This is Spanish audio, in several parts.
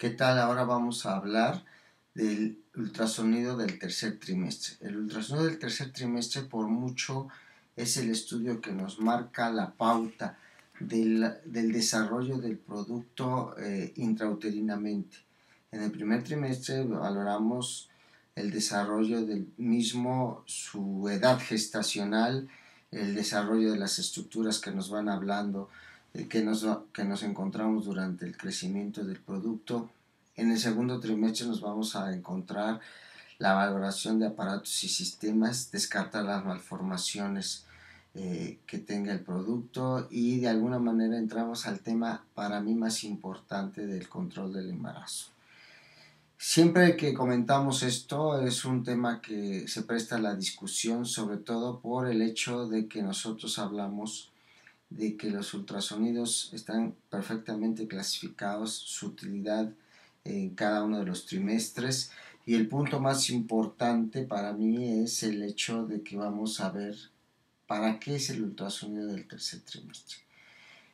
¿Qué tal? Ahora vamos a hablar del ultrasonido del tercer trimestre. El ultrasonido del tercer trimestre por mucho es el estudio que nos marca la pauta del desarrollo del producto intrauterinamente. En el primer trimestre valoramos el desarrollo del mismo, su edad gestacional, el desarrollo de las estructuras que nos van hablando, que nos encontramos durante el crecimiento del producto. En el segundo trimestre nos vamos a encontrar la valoración de aparatos y sistemas, descartar las malformaciones que tenga el producto y de alguna manera entramos al tema para mí más importante del control del embarazo. Siempre que comentamos esto es un tema que se presta a la discusión, sobre todo por el hecho de que nosotros hablamos de que los ultrasonidos están perfectamente clasificados, su utilidad en cada uno de los trimestres, y el punto más importante para mí es el hecho de que vamos a ver para qué es el ultrasonido del tercer trimestre.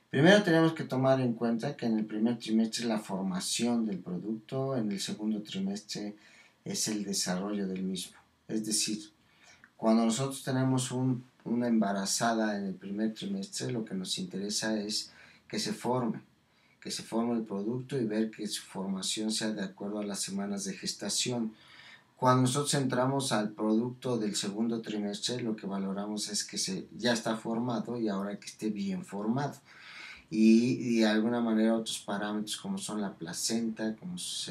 Primero tenemos que tomar en cuenta que en el primer trimestre es la formación del producto, en el segundo trimestre es el desarrollo del mismo. Es decir, cuando nosotros tenemos una embarazada en el primer trimestre, lo que nos interesa es que se forme el producto y ver que su formación sea de acuerdo a las semanas de gestación. Cuando nosotros entramos al producto del segundo trimestre, lo que valoramos es que ya está formado y ahora que esté bien formado. Y de alguna manera otros parámetros como son la placenta, como es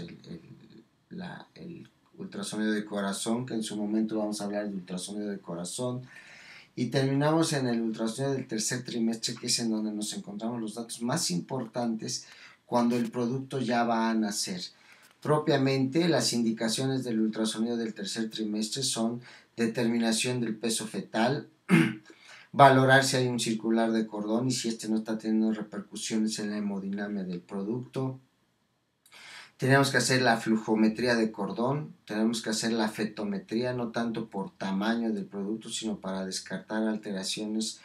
el ultrasonido de corazón, que en su momento vamos a hablar de ultrasonido de corazón, y terminamos en el ultrasonido del tercer trimestre, que es en donde nos encontramos los datos más importantes cuando el producto ya va a nacer. Propiamente, las indicaciones del ultrasonido del tercer trimestre son determinación del peso fetal, valorar si hay un circular de cordón y si este no está teniendo repercusiones en la hemodinamia del producto. Tenemos que hacer la flujometría de cordón, tenemos que hacer la fetometría, no tanto por tamaño del producto, sino para descartar alteraciones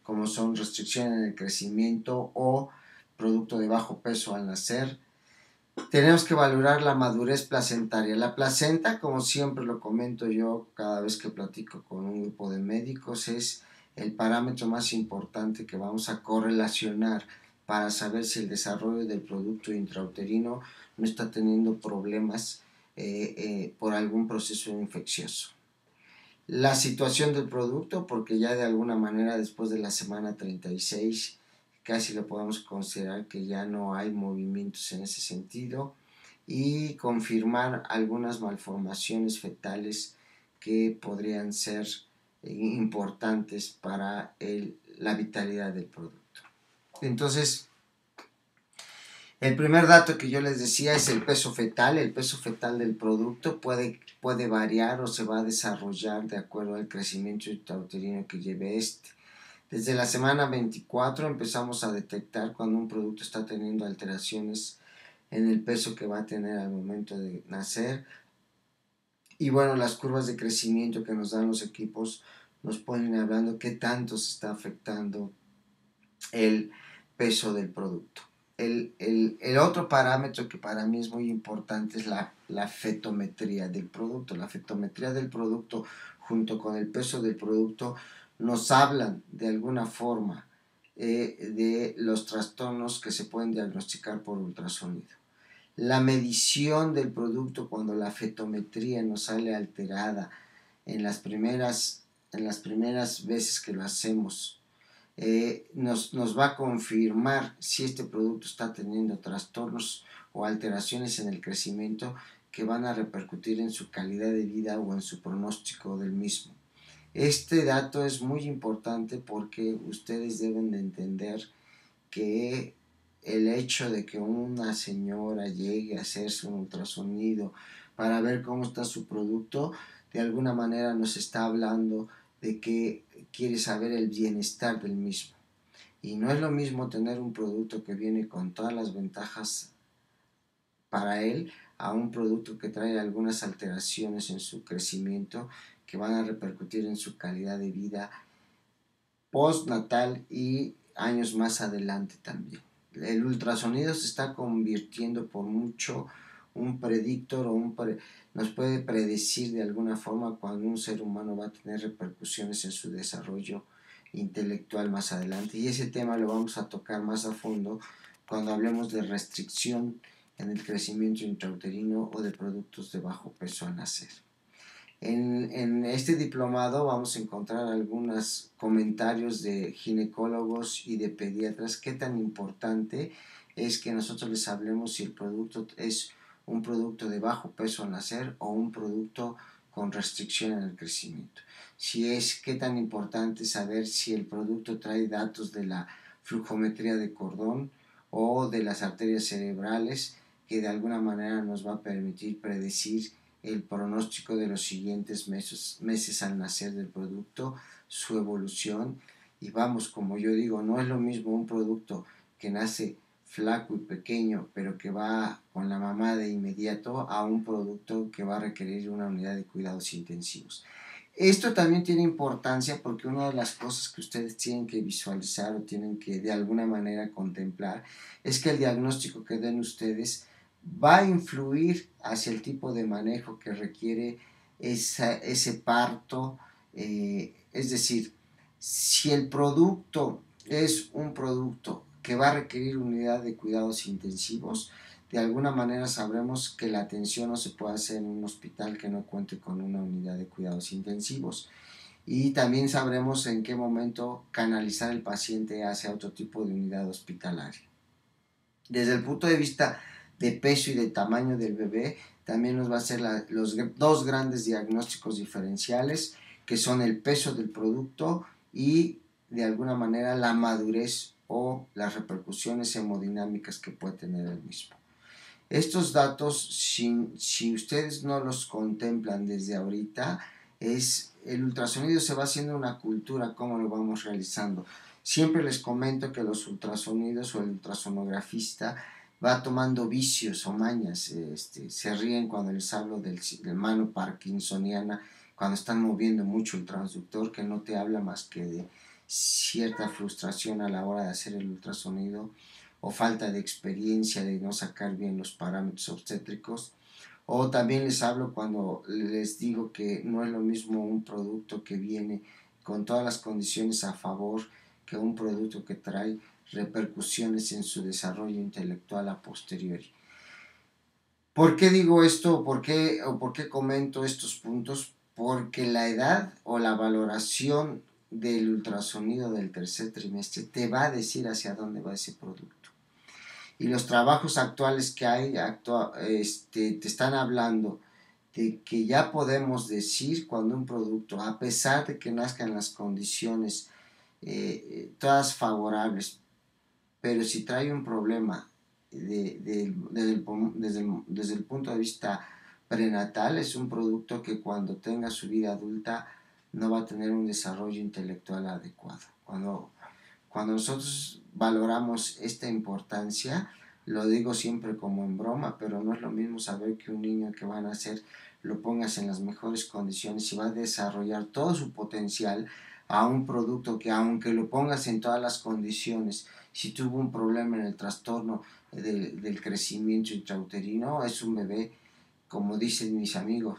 como son restricción en el crecimiento o producto de bajo peso al nacer. Tenemos que valorar la madurez placentaria. La placenta, como siempre lo comento yo cada vez que platico con un grupo de médicos, es el parámetro más importante que vamos a correlacionar para saber si el desarrollo del producto intrauterino no está teniendo problemas por algún proceso infeccioso. La situación del producto, porque ya de alguna manera después de la semana 36 casi lo podemos considerar que ya no hay movimientos en ese sentido, y confirmar algunas malformaciones fetales que podrían ser importantes para la vitalidad del producto. Entonces, el primer dato que yo les decía es el peso fetal. El peso fetal del producto puede variar o se va a desarrollar de acuerdo al crecimiento intrauterino que lleve este. Desde la semana 24 empezamos a detectar cuando un producto está teniendo alteraciones en el peso que va a tener al momento de nacer. Y bueno, las curvas de crecimiento que nos dan los equipos nos ponen hablando qué tanto se está afectando el peso del producto. El otro parámetro que para mí es muy importante es la fetometría del producto. La fetometría del producto junto con el peso del producto nos hablan de alguna forma de los trastornos que se pueden diagnosticar por ultrasonido. La medición del producto cuando la fetometría nos sale alterada en las primeras veces que lo hacemos, nos va a confirmar si este producto está teniendo trastornos o alteraciones en el crecimiento que van a repercutir en su calidad de vida o en su pronóstico del mismo. Este dato es muy importante porque ustedes deben de entender que el hecho de que una señora llegue a hacerse un ultrasonido para ver cómo está su producto, de alguna manera nos está hablando de que quiere saber el bienestar del mismo. Y no es lo mismo tener un producto que viene con todas las ventajas para él a un producto que trae algunas alteraciones en su crecimiento que van a repercutir en su calidad de vida postnatal y años más adelante también. el ultrasonido se está convirtiendo por mucho un predictor o nos puede predecir de alguna forma cuando un ser humano va a tener repercusiones en su desarrollo intelectual más adelante. Y ese tema lo vamos a tocar más a fondo cuando hablemos de restricción en el crecimiento intrauterino o de productos de bajo peso al nacer. En este diplomado vamos a encontrar algunos comentarios de ginecólogos y de pediatras qué tan importante es que nosotros les hablemos si el producto es un producto de bajo peso al nacer o un producto con restricción en el crecimiento. Si es qué tan importante saber si el producto trae datos de la flujometría de cordón o de las arterias cerebrales, que de alguna manera nos va a permitir predecir el pronóstico de los siguientes meses al nacer del producto, su evolución. Y vamos, como yo digo, no es lo mismo un producto que nace flaco y pequeño, pero que va con la mamá de inmediato, a un producto que va a requerir una unidad de cuidados intensivos. Esto también tiene importancia porque una de las cosas que ustedes tienen que visualizar o tienen que de alguna manera contemplar es que el diagnóstico que den ustedes va a influir hacia el tipo de manejo que requiere ese parto. Es decir, si el producto es un producto que va a requerir unidad de cuidados intensivos, de alguna manera sabremos que la atención no se puede hacer en un hospital que no cuente con una unidad de cuidados intensivos. Y también sabremos en qué momento canalizar el paciente hacia otro tipo de unidad hospitalaria. Desde el punto de vista de peso y de tamaño del bebé, también nos va a hacer los dos grandes diagnósticos diferenciales, que son el peso del producto y de alguna manera la madurez o las repercusiones hemodinámicas que puede tener el mismo. Estos datos, si ustedes no los contemplan desde ahorita, el ultrasonido se va haciendo una cultura, cómo lo vamos realizando. Siempre les comento que los ultrasonidos o el ultrasonografista va tomando vicios o mañas. Se ríen cuando les hablo del mano parkinsoniana, cuando están moviendo mucho el transductor, que no te habla más que de cierta frustración a la hora de hacer el ultrasonido, o falta de experiencia de no sacar bien los parámetros obstétricos. O también les hablo cuando les digo que no es lo mismo un producto que viene con todas las condiciones a favor que un producto que trae repercusiones en su desarrollo intelectual a posteriori. ¿Por qué digo esto o por qué comento estos puntos? Porque la edad o la valoración del ultrasonido del tercer trimestre te va a decir hacia dónde va ese producto. Y los trabajos actuales que hay te están hablando de que ya podemos decir cuando un producto, a pesar de que nazcan las condiciones todas favorables, pero si trae un problema desde el punto de vista prenatal, es un producto que cuando tenga su vida adulta no va a tener un desarrollo intelectual adecuado. Cuando nosotros valoramos esta importancia, lo digo siempre como en broma, pero no es lo mismo saber que un niño que va a nacer lo pongas en las mejores condiciones y va a desarrollar todo su potencial, a un producto que aunque lo pongas en todas las condiciones, si tuvo un problema en el trastorno del crecimiento intrauterino, es un bebé, como dicen mis amigos,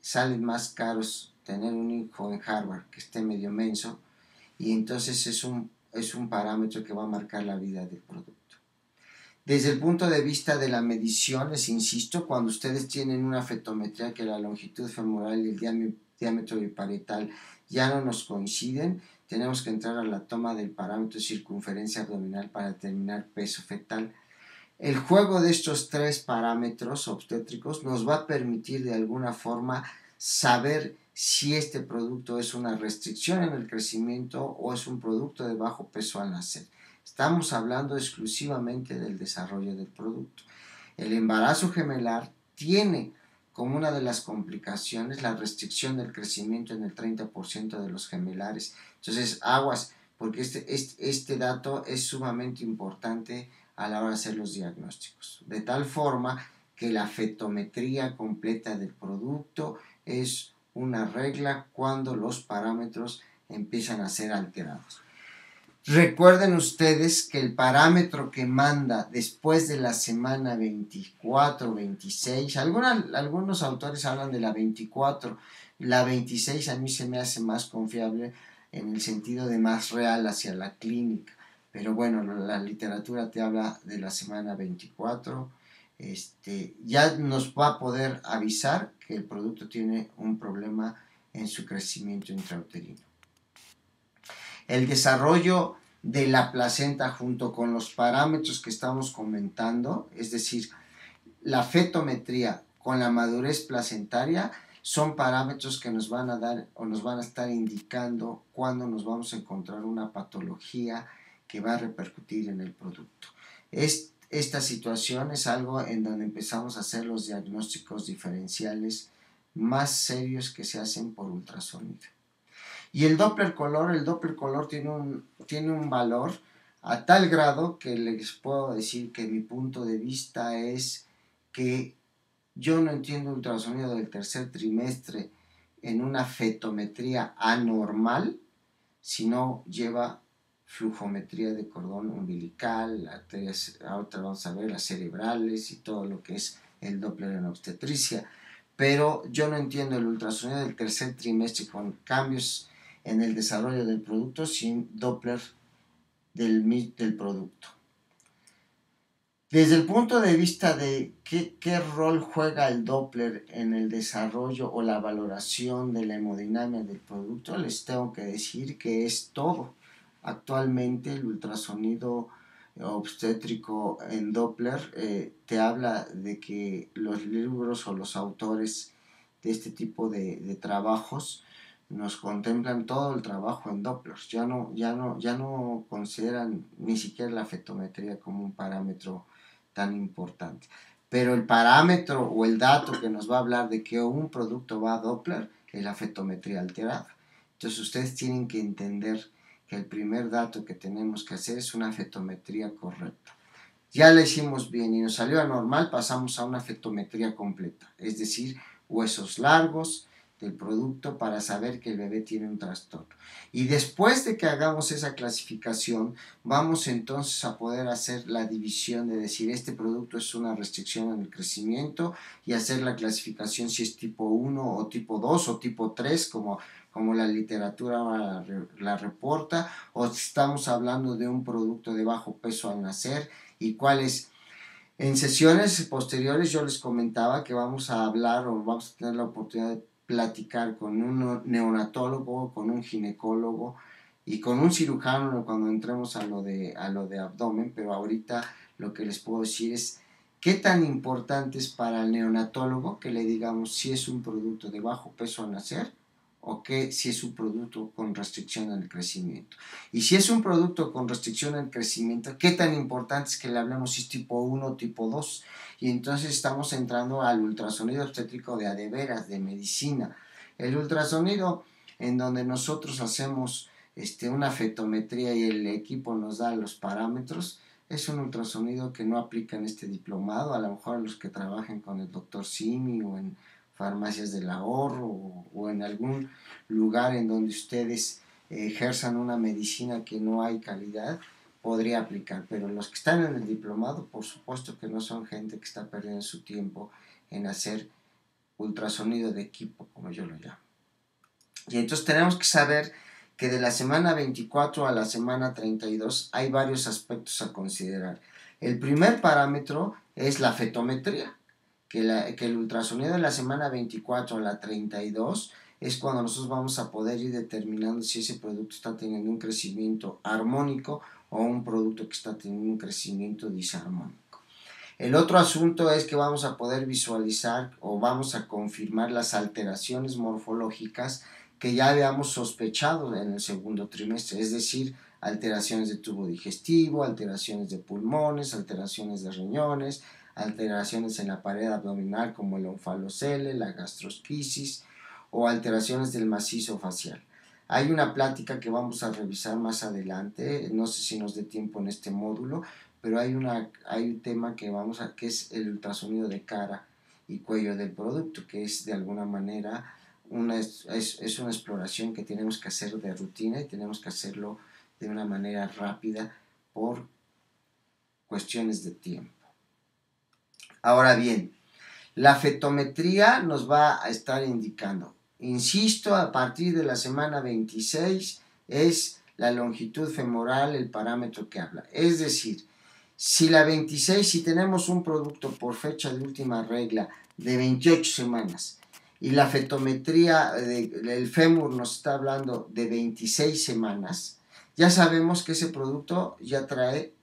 salen más caros tener un hijo en Harvard que esté medio menso, y entonces es un parámetro que va a marcar la vida del producto. Desde el punto de vista de la medición, les insisto, cuando ustedes tienen una fetometría que la longitud femoral y el diámetro biparietal ya no nos coinciden, tenemos que entrar a la toma del parámetro de circunferencia abdominal para determinar peso fetal. El juego de estos tres parámetros obstétricos nos va a permitir de alguna forma saber si este producto es una restricción en el crecimiento o es un producto de bajo peso al nacer. Estamos hablando exclusivamente del desarrollo del producto. El embarazo gemelar tiene como una de las complicaciones la restricción del crecimiento en el 30% de los gemelares. Entonces, aguas, porque este dato es sumamente importante a la hora de hacer los diagnósticos. De tal forma que la fetometría completa del producto es una regla cuando los parámetros empiezan a ser alterados. Recuerden ustedes que el parámetro que manda después de la semana 24, 26, algunos autores hablan de la 24, la 26 a mí se me hace más confiable en el sentido de más real hacia la clínica, pero bueno, la literatura te habla de la semana 24, ya nos va a poder avisar que el producto tiene un problema en su crecimiento intrauterino. El desarrollo de la placenta junto con los parámetros que estamos comentando, es decir, la fetometría con la madurez placentaria, son parámetros que nos van a dar o nos van a estar indicando cuándo nos vamos a encontrar una patología que va a repercutir en el producto. Esta situación es algo en donde empezamos a hacer los diagnósticos diferenciales más serios que se hacen por ultrasonido. Y el Doppler color tiene un valor a tal grado que les puedo decir que mi punto de vista es que yo no entiendo ultrasonido del tercer trimestre en una fetometría anormal si no lleva flujometría de cordón umbilical, arterias, ahorita vamos a ver las cerebrales y todo lo que es el Doppler en obstetricia. Pero yo no entiendo el ultrasonido del tercer trimestre con cambios en el desarrollo del producto sin Doppler del producto. Desde el punto de vista de qué rol juega el Doppler en el desarrollo o la valoración de la hemodinámica del producto, les tengo que decir que es todo. Actualmente el ultrasonido obstétrico en Doppler te habla de que los libros o los autores de este tipo de trabajos nos contemplan todo el trabajo en Doppler. Ya no consideran ni siquiera la fetometría como un parámetro tan importante. Pero el parámetro o el dato que nos va a hablar de que un producto va a Doppler es la fetometría alterada. Entonces ustedes tienen que entender que el primer dato que tenemos que hacer es una fetometría correcta. Ya la hicimos bien y nos salió anormal, pasamos a una fetometría completa, es decir, huesos largos del producto para saber que el bebé tiene un trastorno. Y después de que hagamos esa clasificación, vamos entonces a poder hacer la división de decir este producto es una restricción en el crecimiento y hacer la clasificación si es tipo 1 o tipo 2 o tipo 3 como la literatura la reporta, o si estamos hablando de un producto de bajo peso al nacer y cuáles. En sesiones posteriores yo les comentaba que vamos a hablar o vamos a tener la oportunidad de platicar con un neonatólogo, con un ginecólogo y con un cirujano cuando entremos a lo de abdomen, pero ahorita lo que les puedo decir es qué tan importante es para el neonatólogo que le digamos si es un producto de bajo peso al nacer o que si es un producto con restricción al crecimiento. Y si es un producto con restricción al crecimiento, ¿qué tan importante es que le hablemos si es tipo 1 o tipo 2? Y entonces estamos entrando al ultrasonido obstétrico de adeveras, de medicina. El ultrasonido en donde nosotros hacemos una fetometría y el equipo nos da los parámetros, es un ultrasonido que no aplica en este diplomado, a lo mejor a los que trabajen con el doctor Simi o en farmacias del ahorro o en algún lugar en donde ustedes ejerzan una medicina que no hay calidad, podría aplicar, pero los que están en el diplomado, por supuesto que no son gente que está perdiendo su tiempo en hacer ultrasonido de equipo, como yo lo llamo. Y entonces tenemos que saber que de la semana 24 a la semana 32 hay varios aspectos a considerar. El primer parámetro es la fetometría, que el ultrasonido de la semana 24 a la 32 es cuando nosotros vamos a poder ir determinando si ese producto está teniendo un crecimiento armónico o un producto que está teniendo un crecimiento disarmónico. El otro asunto es que vamos a poder visualizar o vamos a confirmar las alteraciones morfológicas que ya habíamos sospechado en el segundo trimestre, es decir, alteraciones de tubo digestivo, alteraciones de pulmones, alteraciones de riñones, alteraciones en la pared abdominal como el onfalocele, la gastrosquisis o alteraciones del macizo facial. Hay una plática que vamos a revisar más adelante, no sé si nos dé tiempo en este módulo, pero hay un tema que es el ultrasonido de cara y cuello del producto, que es de alguna manera es una exploración que tenemos que hacer de rutina y tenemos que hacerlo de una manera rápida por cuestiones de tiempo. Ahora bien, la fetometría nos va a estar indicando, insisto, a partir de la semana 26 es la longitud femoral el parámetro que habla. Es decir, si la 26, si tenemos un producto por fecha de última regla de 28 semanas y la fetometría del fémur nos está hablando de 26 semanas, ya sabemos que ese producto ya trae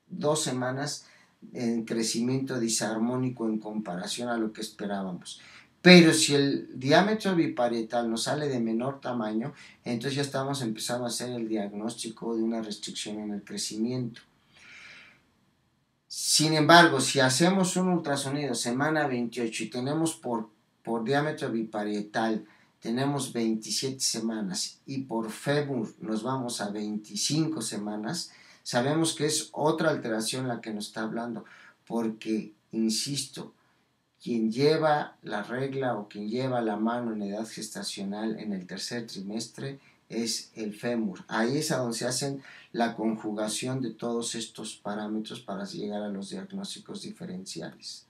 2 semanas en crecimiento disarmónico en comparación a lo que esperábamos. Pero si el diámetro biparietal nos sale de menor tamaño, entonces ya estamos empezando a hacer el diagnóstico de una restricción en el crecimiento. Sin embargo, si hacemos un ultrasonido semana 28 y tenemos por diámetro biparietal, tenemos 27 semanas y por fémur nos vamos a 25 semanas, sabemos que es otra alteración la que nos está hablando, porque, insisto, quien lleva la regla o quien lleva la mano en edad gestacional en el tercer trimestre es el fémur. Ahí es a donde se hacen la conjugación de todos estos parámetros para llegar a los diagnósticos diferenciales.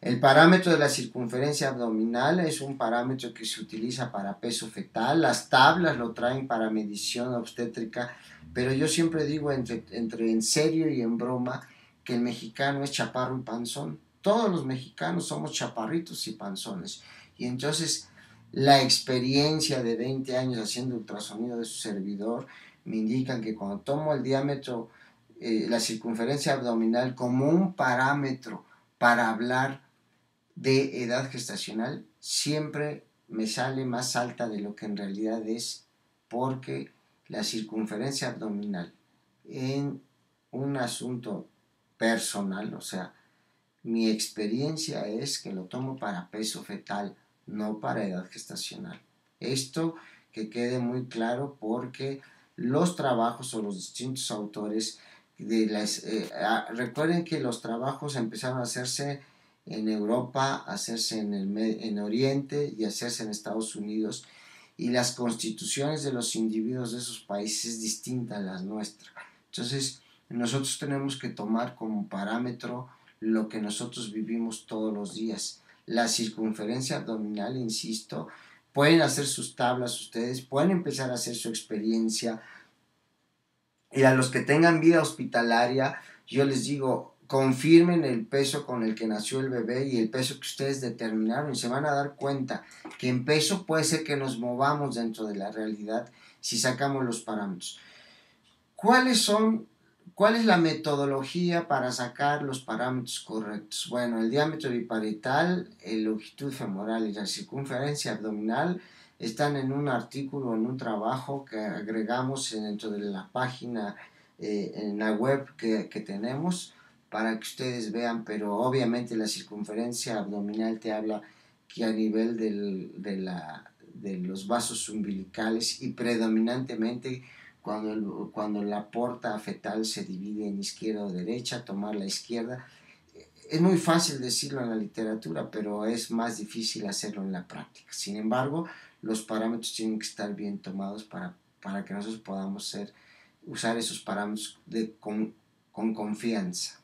El parámetro de la circunferencia abdominal es un parámetro que se utiliza para peso fetal. Las tablas lo traen para medición obstétrica, pero yo siempre digo entre en serio y en broma que el mexicano es chaparro y panzón. Todos los mexicanos somos chaparritos y panzones. Y entonces la experiencia de 20 años haciendo ultrasonido de su servidor me indican que cuando tomo el diámetro, la circunferencia abdominal como un parámetro para hablar de edad gestacional, siempre me sale más alta de lo que en realidad es, porque la circunferencia abdominal en un asunto personal, o sea, mi experiencia es que lo tomo para peso fetal, no para edad gestacional. Esto que quede muy claro, porque los trabajos o los distintos autores recuerden que los trabajos empezaron a hacerse en Europa, a hacerse en Oriente y a hacerse en Estados Unidos, y las constituciones de los individuos de esos países es distinta a las nuestras. Entonces nosotros tenemos que tomar como parámetro lo que nosotros vivimos todos los días. La circunferencia abdominal, insisto, pueden hacer sus tablas ustedes, pueden empezar a hacer su experiencia, y a los que tengan vida hospitalaria, yo les digo, confirmen el peso con el que nació el bebé y el peso que ustedes determinaron, y se van a dar cuenta que en peso puede ser que nos movamos dentro de la realidad si sacamos los parámetros. ¿Cuál es la metodología para sacar los parámetros correctos? Bueno, el diámetro biparietal, la longitud femoral y la circunferencia abdominal están en un artículo, en un trabajo que agregamos dentro de la página, en la web que tenemos, para que ustedes vean, pero obviamente la circunferencia abdominal te habla que a nivel de los vasos umbilicales, y predominantemente cuando la porta fetal se divide en izquierda o derecha, tomar la izquierda. Es muy fácil decirlo en la literatura, pero es más difícil hacerlo en la práctica. Sin embargo, los parámetros tienen que estar bien tomados para que nosotros podamos usar esos parámetros con confianza.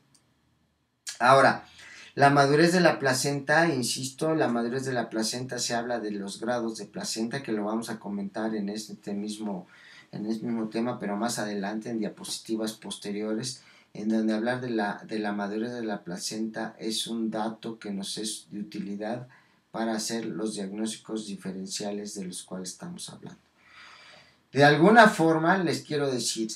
Ahora, la madurez de la placenta, insisto, la madurez de la placenta se habla de los grados de placenta, que lo vamos a comentar en este mismo tema, pero más adelante en diapositivas posteriores, en donde hablar de la madurez de la placenta es un dato que nos es de utilidad para hacer los diagnósticos diferenciales de los cuales estamos hablando. De alguna forma les quiero decir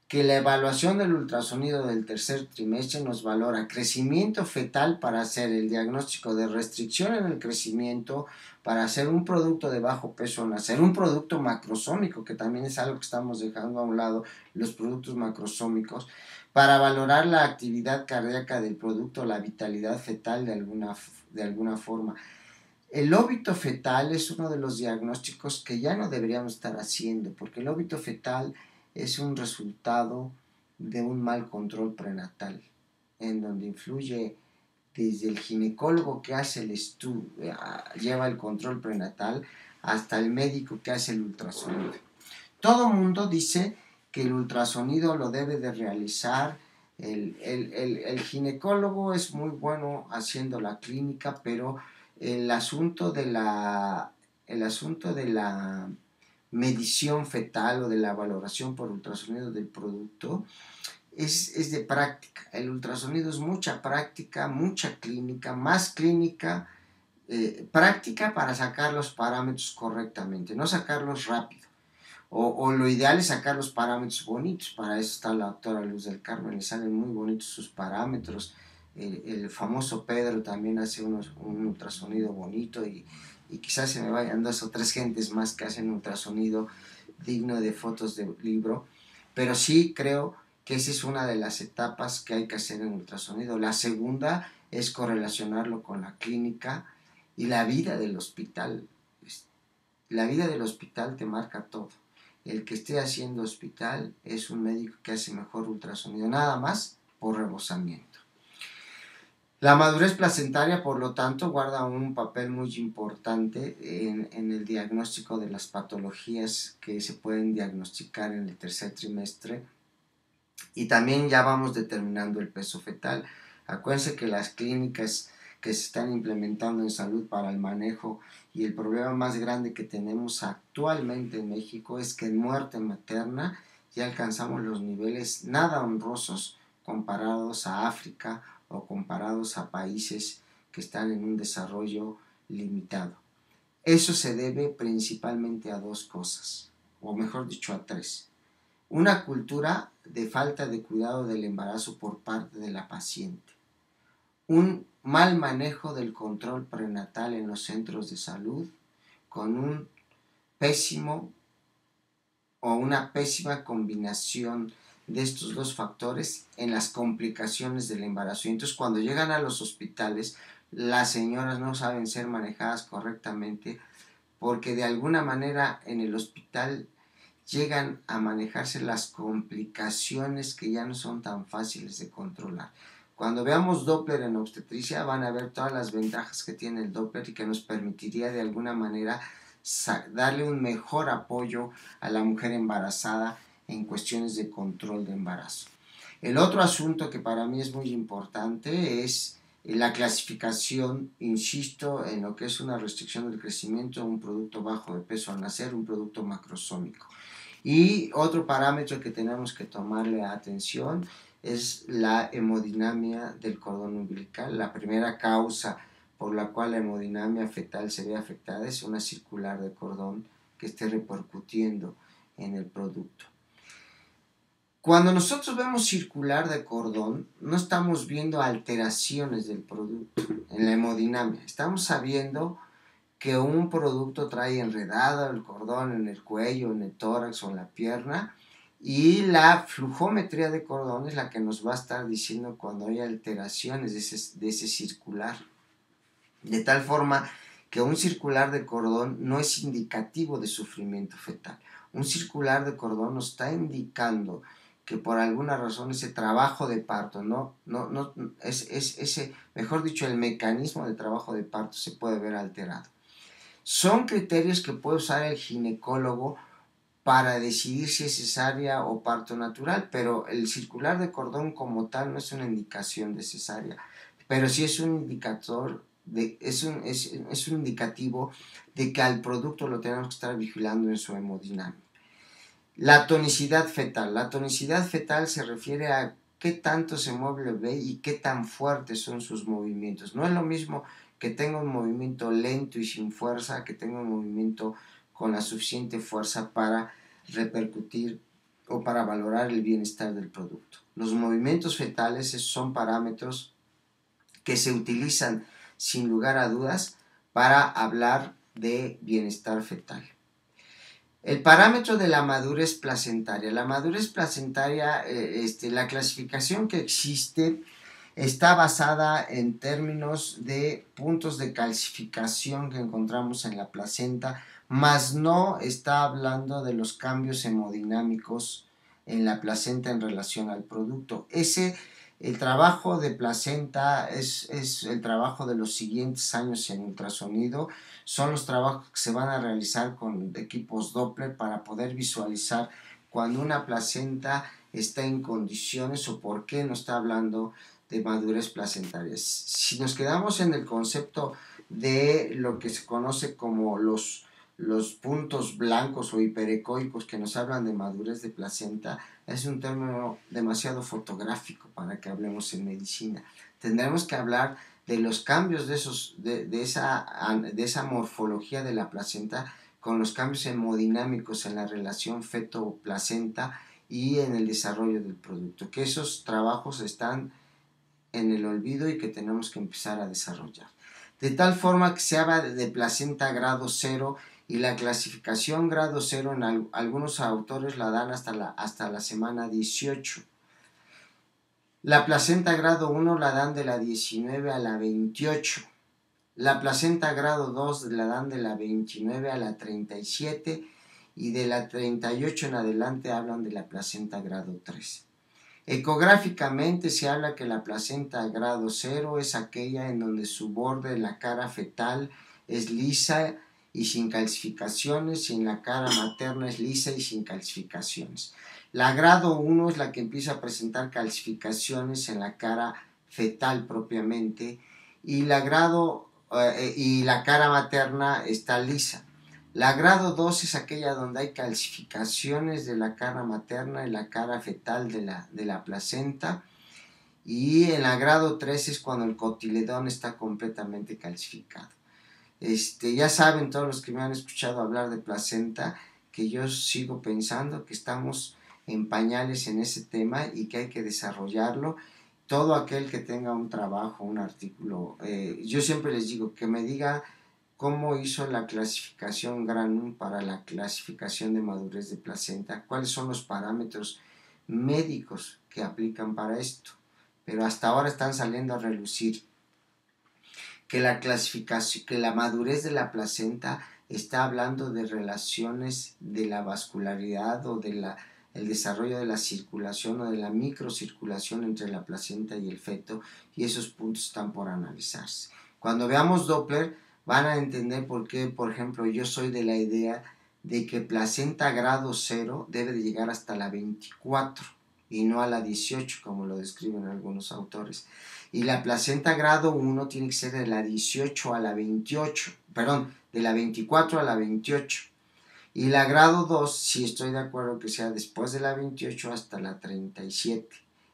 que la evaluación del ultrasonido del tercer trimestre nos valora crecimiento fetal para hacer el diagnóstico de restricción en el crecimiento, para hacer un producto de bajo peso al nacer, un producto macrosómico, que también es algo que estamos dejando a un lado, los productos macrosómicos, para valorar la actividad cardíaca del producto, la vitalidad fetal de alguna forma. El óbito fetal es uno de los diagnósticos que ya no deberíamos estar haciendo, porque el óbito fetal es un resultado de un mal control prenatal, en donde influye desde el ginecólogo que hace el estudio, lleva el control prenatal, hasta el médico que hace el ultrasonido. Todo mundo dice que el ultrasonido lo debe de realizar el ginecólogo. Es muy bueno haciendo la clínica, pero el asunto de la medición fetal o de la valoración por ultrasonido del producto es de práctica. El ultrasonido es mucha práctica, mucha clínica, más clínica, práctica para sacar los parámetros correctamente, no sacarlos rápido. O lo ideal es sacar los parámetros bonitos. Para eso está la doctora Luz del Carmen, le salen muy bonitos sus parámetros. El famoso Pedro también hace un ultrasonido bonito, y quizás se me vayan 2 o 3 gentes más que hacen ultrasonido digno de fotos de libro, pero sí creo que esa es una de las etapas que hay que hacer en ultrasonido. La segunda es correlacionarlo con la clínica y la vida del hospital. La vida del hospital te marca todo. El que esté haciendo hospital es un médico que hace mejor ultrasonido, nada más por rebosamiento. La madurez placentaria, por lo tanto, guarda un papel muy importante en el diagnóstico de las patologías que se pueden diagnosticar en el tercer trimestre, y también ya vamos determinando el peso fetal. Acuérdense que las clínicas que se están implementando en salud para el manejo, y el problema más grande que tenemos actualmente en México es que en muerte materna ya alcanzamos los niveles nada honrosos comparados a África o comparados a países que están en un desarrollo limitado. Eso se debe principalmente a 2 cosas, o mejor dicho a 3. Una cultura de falta de cuidado del embarazo por parte de la paciente, un mal manejo del control prenatal en los centros de salud, con un pésimo o una pésima combinación de estos 2 factores en las complicaciones del embarazo. Y entonces cuando llegan a los hospitales, las señoras no saben ser manejadas correctamente, porque de alguna manera en el hospital llegan a manejarse las complicaciones que ya no son tan fáciles de controlar. Cuando veamos Doppler en obstetricia, van a ver todas las ventajas que tiene el Doppler y que nos permitiría de alguna manera darle un mejor apoyo a la mujer embarazada en cuestiones de control de embarazo. El otro asunto que para mí es muy importante es la clasificación, insisto, en lo que es una restricción del crecimiento, un producto bajo de peso al nacer, un producto macrosómico. Y otro parámetro que tenemos que tomarle atención es la hemodinamia del cordón umbilical. La primera causa por la cual la hemodinamia fetal se ve afectada es una circular de cordón que esté repercutiendo en el producto. Cuando nosotros vemos circular de cordón, no estamos viendo alteraciones del producto en la hemodinamia. Estamos sabiendo que un producto trae enredado el cordón en el cuello, en el tórax o en la pierna, y la flujometría de cordón es la que nos va a estar diciendo cuando hay alteraciones de ese circular. De tal forma que un circular de cordón no es indicativo de sufrimiento fetal. Un circular de cordón nos está indicando que por alguna razón ese trabajo de parto, mejor dicho, el mecanismo de trabajo de parto se puede ver alterado. Son criterios que puede usar el ginecólogo para decidir si es cesárea o parto natural, pero el circular de cordón como tal no es una indicación de cesárea, pero sí es un indicador, es un indicativo de que al producto lo tenemos que estar vigilando en su hemodinámica. La tonicidad fetal. La tonicidad fetal se refiere a qué tanto se mueve el bebé y qué tan fuertes son sus movimientos. No es lo mismo que tenga un movimiento lento y sin fuerza, que tenga un movimiento con la suficiente fuerza para repercutir o para valorar el bienestar del producto. Los movimientos fetales son parámetros que se utilizan sin lugar a dudas para hablar de bienestar fetal. El parámetro de la madurez placentaria. La madurez placentaria, la clasificación que existe está basada en términos de puntos de calcificación que encontramos en la placenta, mas no está hablando de los cambios hemodinámicos en la placenta en relación al producto. El trabajo de placenta es el trabajo de los siguientes años en ultrasonido. Son los trabajos que se van a realizar con equipos Doppler para poder visualizar cuando una placenta está en condiciones o por qué no está hablando de madurez placentaria. Si nos quedamos en el concepto de lo que se conoce como los puntos blancos o hiperecoicos que nos hablan de madurez de placenta, es un término demasiado fotográfico para que hablemos en medicina. Tendremos que hablar de los cambios de esa morfología de la placenta con los cambios hemodinámicos en la relación feto-placenta y en el desarrollo del producto, que esos trabajos están en el olvido y que tenemos que empezar a desarrollar. De tal forma que se habla de placenta grado 0 y la clasificación grado 0 en algunos autores la dan hasta la semana 18. La placenta grado 1 la dan de la 19 a la 28. La placenta grado 2 la dan de la 29 a la 37 y de la 38 en adelante hablan de la placenta grado 3. Ecográficamente se habla que la placenta grado 0 es aquella en donde su borde de la cara fetal es lisa y sin calcificaciones, y en la cara materna es lisa y sin calcificaciones. La grado 1 es la que empieza a presentar calcificaciones en la cara fetal propiamente, y la cara materna está lisa. La grado 2 es aquella donde hay calcificaciones de la cara materna y la cara fetal de la placenta, y en la grado 3 es cuando el cotiledón está completamente calcificado. Ya saben todos los que me han escuchado hablar de placenta que yo sigo pensando que estamos en pañales en ese tema y que hay que desarrollarlo. Todo aquel que tenga un trabajo, un artículo, yo siempre les digo que me diga cómo hizo la clasificación Granum para la clasificación de madurez de placenta, cuáles son los parámetros médicos que aplican para esto. Pero hasta ahora están saliendo a relucir que la clasificación, que la madurez de la placenta está hablando de relaciones de la vascularidad o de el desarrollo de la circulación o de la microcirculación entre la placenta y el feto, y esos puntos están por analizarse. Cuando veamos Doppler van a entender por qué, por ejemplo, yo soy de la idea de que placenta grado 0 debe de llegar hasta la 24 y no a la 18 como lo describen algunos autores. Y la placenta grado 1 tiene que ser de la 18 a la 28, perdón, de la 24 a la 28. Y la grado 2, sí estoy de acuerdo que sea después de la 28 hasta la 37.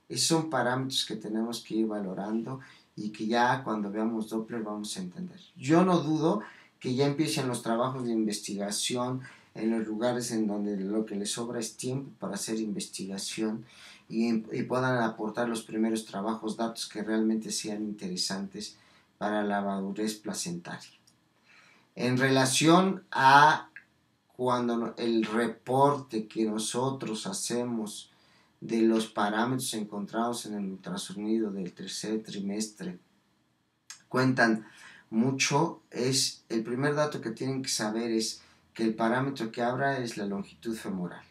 Esos son parámetros que tenemos que ir valorando y que ya cuando veamos Doppler vamos a entender. Yo no dudo que ya empiecen los trabajos de investigación en los lugares en donde lo que les sobra es tiempo para hacer investigación y puedan aportar los primeros trabajos, datos que realmente sean interesantes para la madurez placentaria. En relación a cuando el reporte que nosotros hacemos de los parámetros encontrados en el ultrasonido del tercer trimestre cuentan mucho, el primer dato que tienen que saber es que el parámetro que habla es la longitud femoral.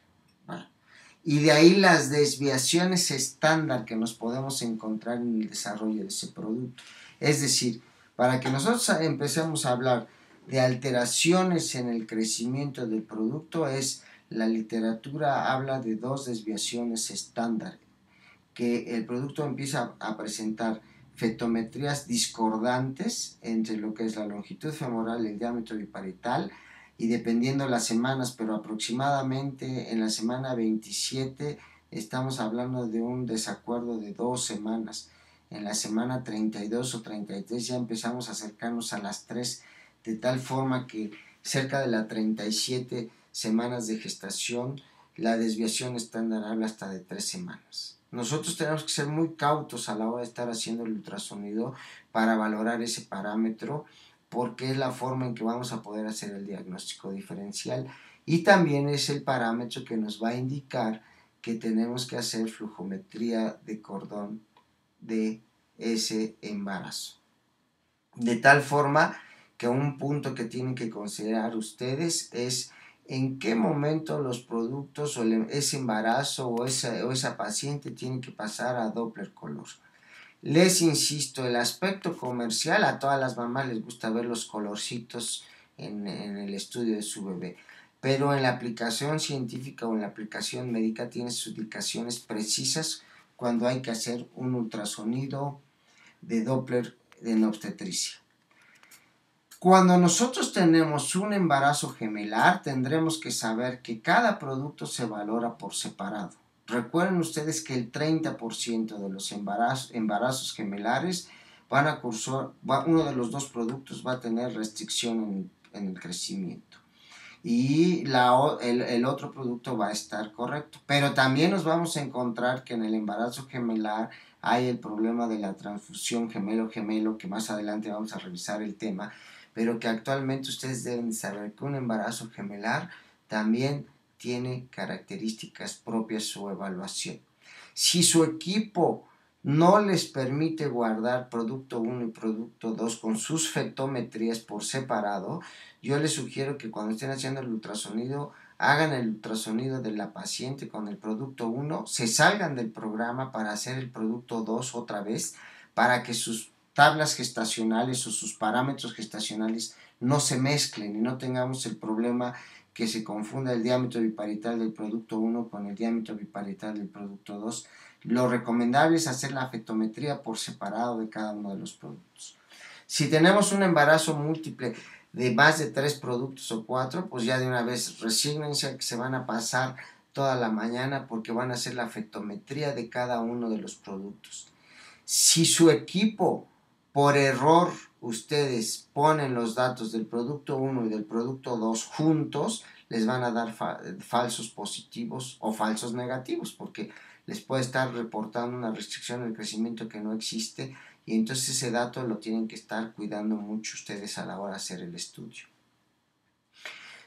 ¿Vale? Y de ahí las desviaciones estándar que nos podemos encontrar en el desarrollo de ese producto. Es decir, para que nosotros empecemos a hablar de alteraciones en el crecimiento del producto, la literatura habla de 2 desviaciones estándar, que el producto empieza a presentar fetometrías discordantes entre lo que es la longitud femoral, el diámetro biparietal, y dependiendo las semanas, pero aproximadamente en la semana 27 estamos hablando de un desacuerdo de 2 semanas. En la semana 32 o 33 ya empezamos a acercarnos a las 3, de tal forma que cerca de las 37 semanas de gestación la desviación estándar habla hasta de 3 semanas. Nosotros tenemos que ser muy cautos a la hora de estar haciendo el ultrasonido para valorar ese parámetro, porque es la forma en que vamos a poder hacer el diagnóstico diferencial, y también es el parámetro que nos va a indicar que tenemos que hacer flujometría de cordón de ese embarazo. De tal forma que un punto que tienen que considerar ustedes es en qué momento los productos o ese embarazo o esa paciente tiene que pasar a Doppler color. Les insisto, el aspecto comercial, a todas las mamás les gusta ver los colorcitos en el estudio de su bebé, pero en la aplicación científica o en la aplicación médica tiene sus indicaciones precisas cuando hay que hacer un ultrasonido de Doppler en obstetricia. Cuando nosotros tenemos un embarazo gemelar, tendremos que saber que cada producto se valora por separado. Recuerden ustedes que el 30% de los embarazos gemelares van a cursar, uno de los dos productos va a tener restricción en el crecimiento y el otro producto va a estar correcto. Pero también nos vamos a encontrar que en el embarazo gemelar hay el problema de la transfusión gemelo-gemelo, que más adelante vamos a revisar el tema, pero que actualmente ustedes deben saber que un embarazo gemelar también tiene características propias su evaluación. Si su equipo no les permite guardar producto 1 y producto 2 con sus fetometrías por separado, yo les sugiero que cuando estén haciendo el ultrasonido, hagan el ultrasonido de la paciente con el producto 1, se salgan del programa para hacer el producto 2 otra vez, para que sus tablas gestacionales o sus parámetros gestacionales no se mezclen y no tengamos el problema que se confunda el diámetro biparital del producto 1 con el diámetro biparital del producto 2. Lo recomendable es hacer la fetometría por separado de cada uno de los productos. Si tenemos un embarazo múltiple de más de 3 productos o 4, pues ya de una vez resígnense a que se van a pasar toda la mañana porque van a hacer la fetometría de cada uno de los productos. Si su equipo, por error, ustedes ponen los datos del producto 1 y del producto 2 juntos, les van a dar falsos positivos o falsos negativos, porque les puede estar reportando una restricción del crecimiento que no existe, y entonces ese dato lo tienen que estar cuidando mucho ustedes a la hora de hacer el estudio.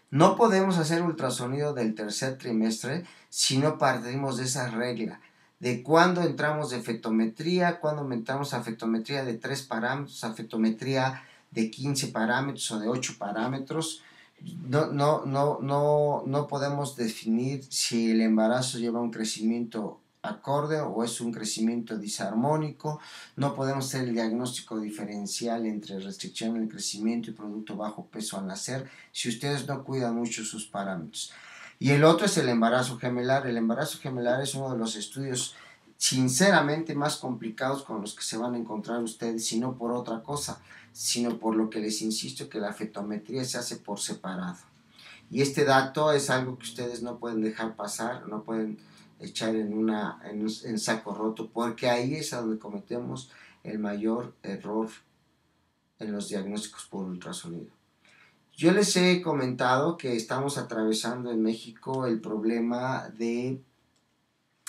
No podemos hacer ultrasonido del tercer trimestre si no partimos de esa regla de cuándo entramos de fetometría, cuándo entramos a fetometría de 3 parámetros, a fetometría de 15 parámetros o de 8 parámetros. No podemos definir si el embarazo lleva un crecimiento acorde o es un crecimiento disarmónico. No podemos hacer el diagnóstico diferencial entre restricción en el crecimiento y producto bajo peso al nacer si ustedes no cuidan mucho sus parámetros. Y el otro es el embarazo gemelar. El embarazo gemelar es uno de los estudios sinceramente más complicados con los que se van a encontrar ustedes, y no por otra cosa, sino por lo que les insisto, que la fetometría se hace por separado. Y este dato es algo que ustedes no pueden dejar pasar, no pueden echar en saco roto, porque ahí es a donde cometemos el mayor error en los diagnósticos por ultrasonido. Yo les he comentado que estamos atravesando en México el problema de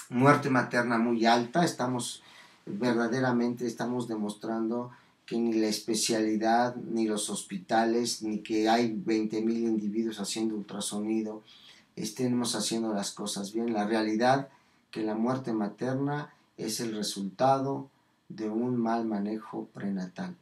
muerte materna muy alta. Verdaderamente estamos demostrando que ni la especialidad, ni los hospitales, ni que hay 20,000 individuos haciendo ultrasonido, estemos haciendo las cosas bien. La realidad que la muerte materna es el resultado de un mal manejo prenatal.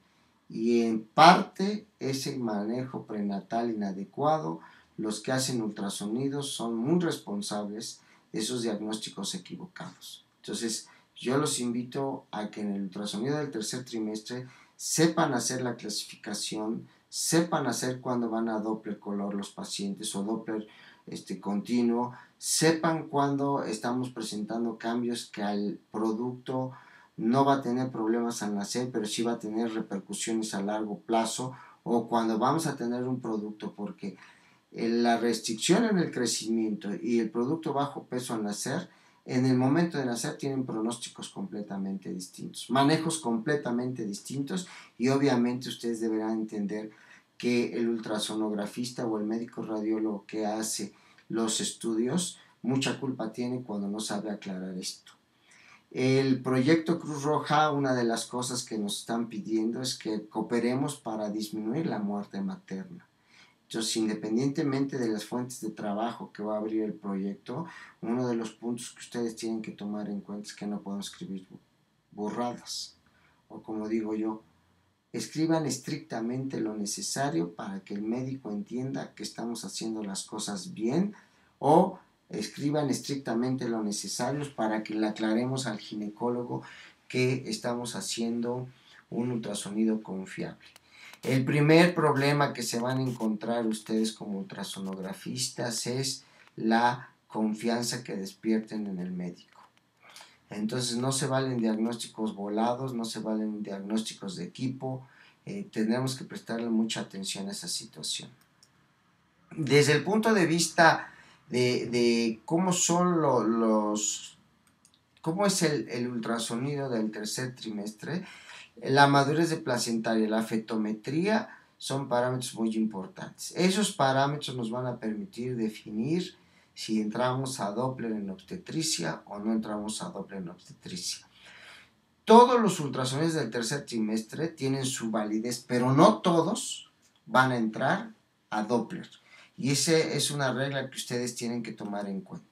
Y en parte ese manejo prenatal inadecuado, los que hacen ultrasonidos son muy responsables de esos diagnósticos equivocados. Entonces, yo los invito a que en el ultrasonido del tercer trimestre sepan hacer la clasificación, sepan hacer cuando van a Doppler color los pacientes o Doppler continuo, sepan cuando estamos presentando cambios que al producto no va a tener problemas al nacer, pero sí va a tener repercusiones a largo plazo, o cuando vamos a tener un producto, porque la restricción en el crecimiento y el producto bajo peso al nacer, en el momento de nacer tienen pronósticos completamente distintos, manejos completamente distintos, y obviamente ustedes deberán entender que el ultrasonografista o el médico radiólogo que hace los estudios mucha culpa tiene cuando no sabe aclarar esto. El proyecto Cruz Roja, una de las cosas que nos están pidiendo es que cooperemos para disminuir la muerte materna. Entonces, independientemente de las fuentes de trabajo que va a abrir el proyecto, uno de los puntos que ustedes tienen que tomar en cuenta es que no podemos escribir burradas. O como digo yo, escriban estrictamente lo necesario para que el médico entienda que estamos haciendo las cosas bien, o escriban estrictamente lo necesario para que le aclaremos al ginecólogo que estamos haciendo un ultrasonido confiable. El primer problema que se van a encontrar ustedes como ultrasonografistas es la confianza que despierten en el médico. Entonces no se valen diagnósticos volados, no se valen diagnósticos de equipo, tenemos que prestarle mucha atención a esa situación. Desde el punto de vista de cómo son cómo es el ultrasonido del tercer trimestre, la madurez de placentaria, la fetometría son parámetros muy importantes. Esos parámetros nos van a permitir definir si entramos a Doppler en obstetricia o no entramos a Doppler en obstetricia. Todos los ultrasonidos del tercer trimestre tienen su validez, pero no todos van a entrar a Doppler. Y esa es una regla que ustedes tienen que tomar en cuenta.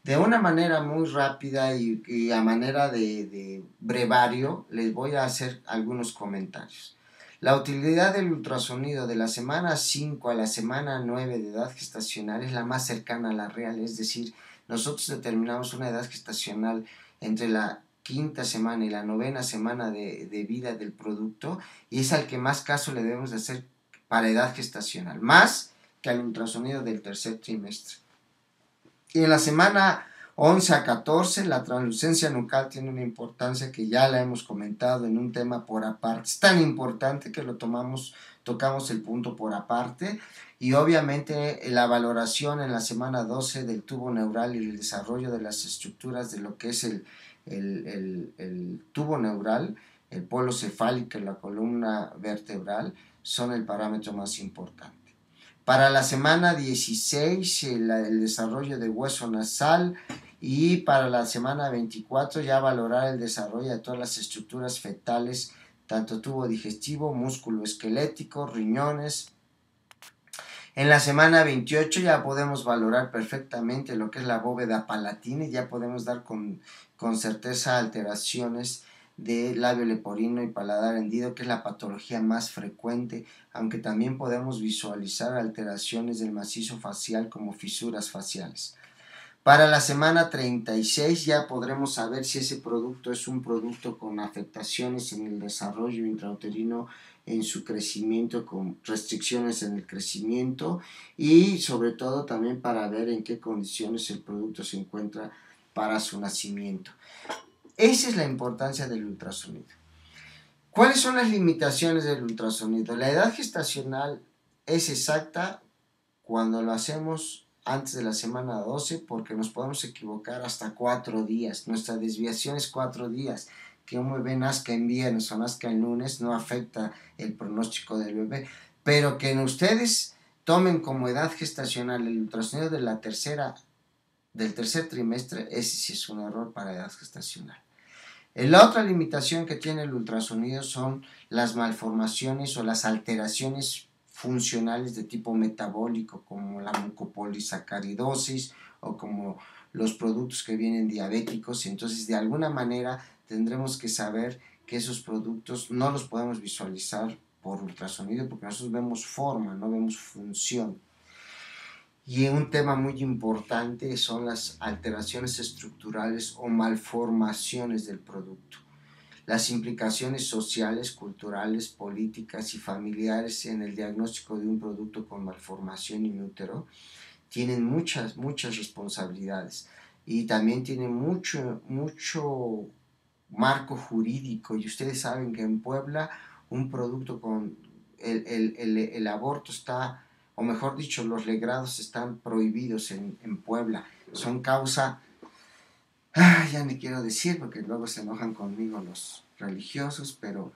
De una manera muy rápida y a manera de brevario, les voy a hacer algunos comentarios. La utilidad del ultrasonido de la semana 5 a la semana 9 de edad gestacional es la más cercana a la real, es decir, nosotros determinamos una edad gestacional entre la quinta semana y la novena semana de vida del producto y es al que más caso le debemos de hacer para edad gestacional, más que al ultrasonido del tercer trimestre. Y en la semana 11 a 14 la translucencia nucal tiene una importancia que ya la hemos comentado en un tema por aparte. Es tan importante que tocamos el punto por aparte y obviamente la valoración en la semana 12 del tubo neural y el desarrollo de las estructuras de lo que es el tubo neural, el polo cefálico y la columna vertebral son el parámetro más importante. Para la semana 16 el desarrollo de hueso nasal y para la semana 24 ya valorar el desarrollo de todas las estructuras fetales, tanto tubo digestivo, músculo esquelético, riñones. En la semana 28 ya podemos valorar perfectamente lo que es la bóveda palatina y ya podemos dar con certeza alteraciones de labio leporino y paladar hendido, que es la patología más frecuente, aunque también podemos visualizar alteraciones del macizo facial como fisuras faciales. Para la semana 36 ya podremos saber si ese producto es un producto con afectaciones en el desarrollo intrauterino, en su crecimiento, con restricciones en el crecimiento y sobre todo también para ver en qué condiciones el producto se encuentra para su nacimiento. Esa es la importancia del ultrasonido. ¿Cuáles son las limitaciones del ultrasonido? La edad gestacional es exacta cuando lo hacemos antes de la semana 12 porque nos podemos equivocar hasta 4 días. Nuestra desviación es 4 días. Que un bebé nazca en viernes o nazca en lunes no afecta el pronóstico del bebé. Pero que ustedes tomen como edad gestacional el ultrasonido del tercer trimestre, ese sí es un error para edad gestacional. La otra limitación que tiene el ultrasonido son las malformaciones o las alteraciones funcionales de tipo metabólico, como la mucopolisacaridosis o como los productos que vienen diabéticos. Entonces, de alguna manera, tendremos que saber que esos productos no los podemos visualizar por ultrasonido porque nosotros vemos forma, no vemos función. Y un tema muy importante son las alteraciones estructurales o malformaciones del producto. Las implicaciones sociales, culturales, políticas y familiares en el diagnóstico de un producto con malformación in útero tienen muchas responsabilidades y también tienen mucho marco jurídico. Y ustedes saben que en Puebla un producto con el aborto está, o mejor dicho, los legrados están prohibidos en Puebla. Son causa, ya ni quiero decir porque luego se enojan conmigo los religiosos, pero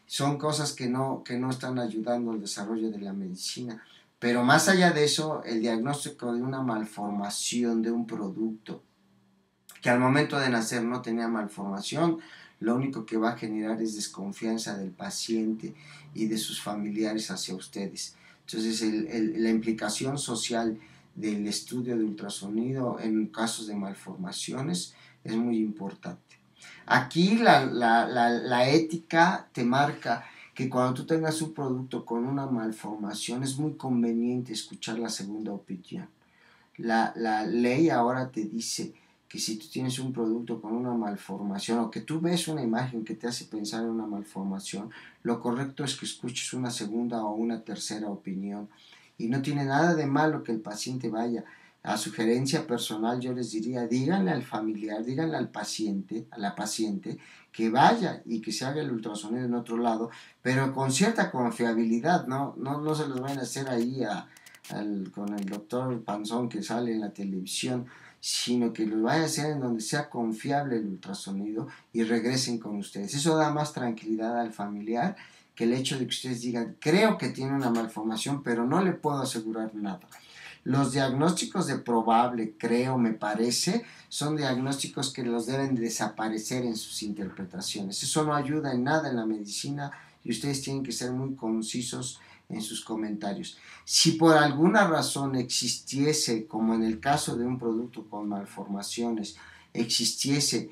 son cosas que no están ayudando al desarrollo de la medicina. Pero más allá de eso, el diagnóstico de una malformación de un producto que al momento de nacer no tenía malformación, lo único que va a generar es desconfianza del paciente y de sus familiares hacia ustedes. Entonces, la implicación social del estudio de ultrasonido en casos de malformaciones es muy importante. Aquí la ética te marca que cuando tú tengas un producto con una malformación es muy conveniente escuchar la segunda opinión. La ley ahora te dice que si tú tienes un producto con una malformación o que tú ves una imagen que te hace pensar en una malformación, lo correcto es que escuches una segunda o una tercera opinión. Y no tiene nada de malo que el paciente vaya. A sugerencia personal yo les diría, díganle al familiar, díganle al paciente, a la paciente, que vaya y que se haga el ultrasonido en otro lado, pero con cierta confiabilidad, no se los vayan a hacer ahí con el doctor Panzón que sale en la televisión, sino que lo vayan a hacer en donde sea confiable el ultrasonido y regresen con ustedes. Eso da más tranquilidad al familiar que el hecho de que ustedes digan, creo que tiene una malformación, pero no le puedo asegurar nada. Los diagnósticos de probable, creo, me parece, son diagnósticos que los deben desaparecer en sus interpretaciones. Eso no ayuda en nada en la medicina y ustedes tienen que ser muy concisos en sus comentarios. Si por alguna razón existiese, como en el caso de un producto con malformaciones, existiese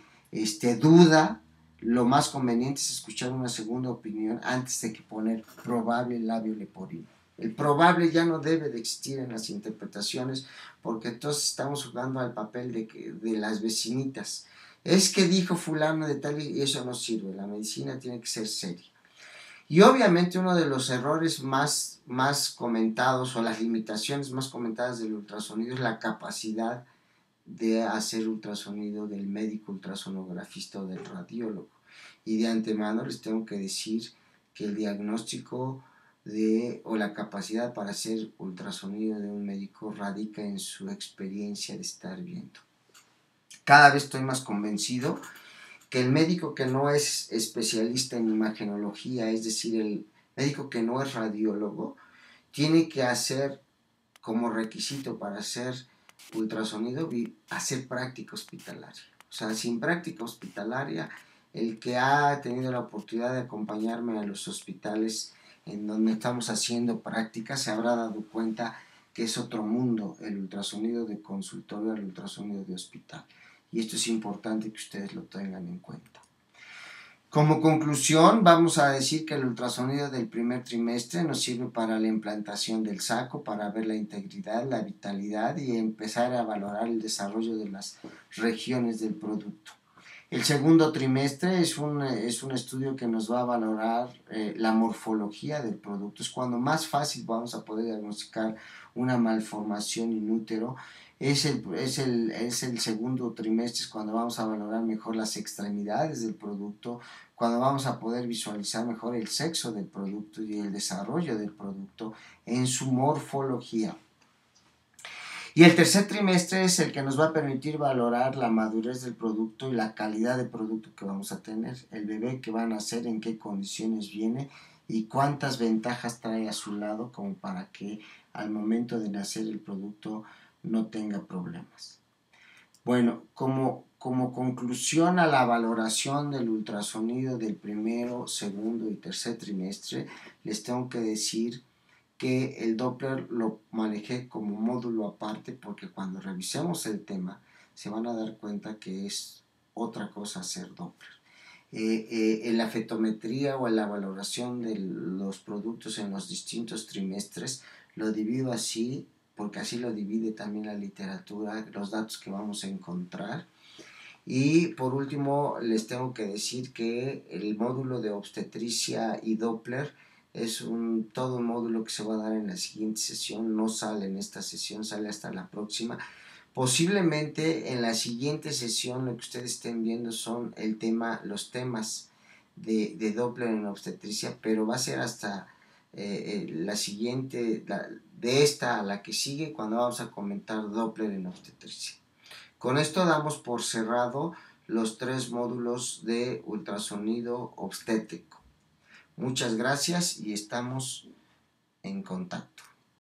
duda, lo más conveniente es escuchar una segunda opinión antes de que poner probable labio leporino. El probable ya no debe de existir en las interpretaciones porque entonces estamos jugando al papel de las vecinitas. Es que dijo fulano de tal y eso no sirve. La medicina tiene que ser seria. Y obviamente uno de los errores más comentados o las limitaciones más comentadas del ultrasonido es la capacidad de hacer ultrasonido del médico ultrasonografista o del radiólogo. Y de antemano les tengo que decir que el diagnóstico o la capacidad para hacer ultrasonido de un médico radica en su experiencia de estar viendo. Cada vez estoy más convencido que el médico que no es especialista en imagenología, es decir, el médico que no es radiólogo, tiene que hacer como requisito para hacer ultrasonido hacer práctica hospitalaria. O sea, sin práctica hospitalaria, el que ha tenido la oportunidad de acompañarme a los hospitales en donde estamos haciendo práctica se habrá dado cuenta que es otro mundo el ultrasonido de consultorio al ultrasonido de hospital. Y esto es importante que ustedes lo tengan en cuenta. Como conclusión, vamos a decir que el ultrasonido del primer trimestre nos sirve para la implantación del saco, para ver la integridad, la vitalidad y empezar a valorar el desarrollo de las regiones del producto. El segundo trimestre es un estudio que nos va a valorar la morfología del producto. Es cuando más fácil vamos a poder diagnosticar una malformación in útero. Es el segundo trimestre, es cuando vamos a valorar mejor las extremidades del producto, cuando vamos a poder visualizar mejor el sexo del producto y el desarrollo del producto en su morfología. Y el tercer trimestre es el que nos va a permitir valorar la madurez del producto y la calidad de producto que vamos a tener, el bebé que van a nacer, en qué condiciones viene y cuántas ventajas trae a su lado como para que al momento de nacer el producto no tenga problemas. Bueno, como conclusión a la valoración del ultrasonido del primero, segundo y tercer trimestre, les tengo que decir que el Doppler lo manejé como módulo aparte porque cuando revisemos el tema se van a dar cuenta que es otra cosa hacer Doppler. En la fetometría o en la valoración de los productos en los distintos trimestres lo divido así porque así lo divide también la literatura, los datos que vamos a encontrar. Y por último les tengo que decir que el módulo de obstetricia y Doppler es todo un módulo que se va a dar en la siguiente sesión, no sale en esta sesión, sale hasta la próxima. Posiblemente en la siguiente sesión lo que ustedes estén viendo son los temas de Doppler en obstetricia, pero va a ser hasta la siguiente, de esta a la que sigue, cuando vamos a comentar Doppler en obstetricia. Con esto damos por cerrado los 3 módulos de ultrasonido obstétrico. Muchas gracias y estamos en contacto.